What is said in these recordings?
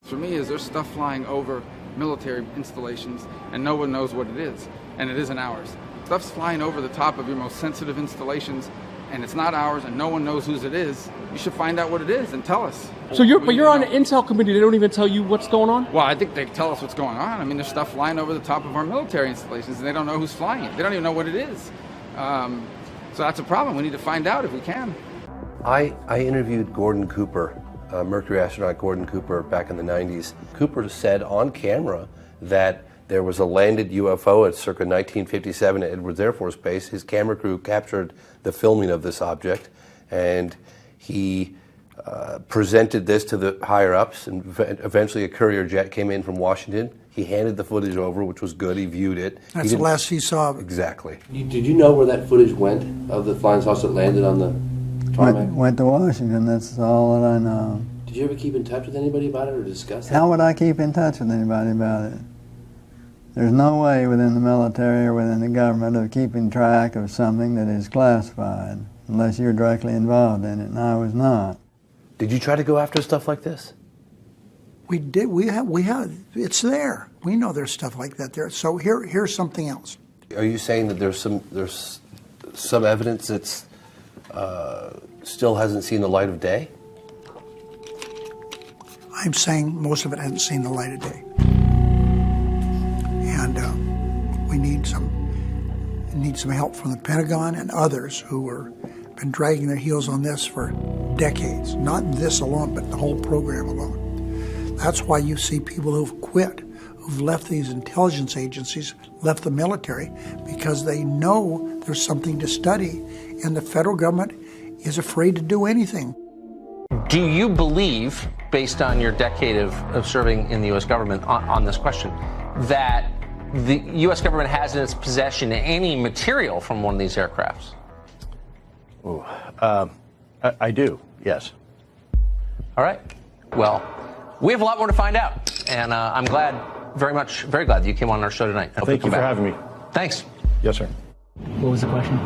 For me, is there's stuff flying over military installations and no one knows what it is, and it isn't ours. Stuff's flying over the top of your most sensitive installations and it's not ours and no one knows whose it is. You should find out what it is and tell us. So you're on an intel committee, they don't even tell you what's going on? Well, I think they tell us what's going on. I mean, there's stuff flying over the top of our military installations and they don't know who's flying it. They don't even know what it is. So that's a problem. We need to find out if we can. I interviewed Gordon Cooper, Mercury astronaut Gordon Cooper, back in the 90s. Cooper said on camera that there was a landed UFO at circa 1957 at Edwards Air Force Base. His camera crew captured the filming of this object, and he presented this to the higher-ups, and eventually a courier jet came in from Washington. He handed the footage over, which was good. He viewed it. That's the last he saw of it. Exactly. Did you know where that footage went of the flying saucer that landed on the tarmac? Went to Washington, that's all that I know. Did you ever keep in touch with anybody about it or discuss it? How would I keep in touch with anybody about it? There's no way within the military or within the government of keeping track of something that is classified unless you're directly involved in it, and I was not. Did you try to go after stuff like this? We did. We have. It's there. We know there's stuff like that there. So here's something else. Are you saying that there's some evidence that's still hasn't seen the light of day? I'm saying most of it hasn't seen the light of day, and we need some help from the Pentagon and others who are been dragging their heels on this for decades. Not this alone, but the whole program alone. That's why you see people who've quit, who've left these intelligence agencies, left the military, because they know there's something to study, and the federal government is afraid to do anything. Do you believe, based on your decade of serving in the U.S. government on this question, that the U.S. government has in its possession any material from one of these aircrafts? I do, yes. All right. Well, we have a lot more to find out, and I'm very glad that you came on our show tonight. Thank you for having me. Thanks. Yes, sir. What was the question?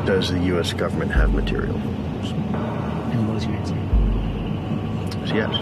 Does the U.S. government have material? And what was your answer? Yes.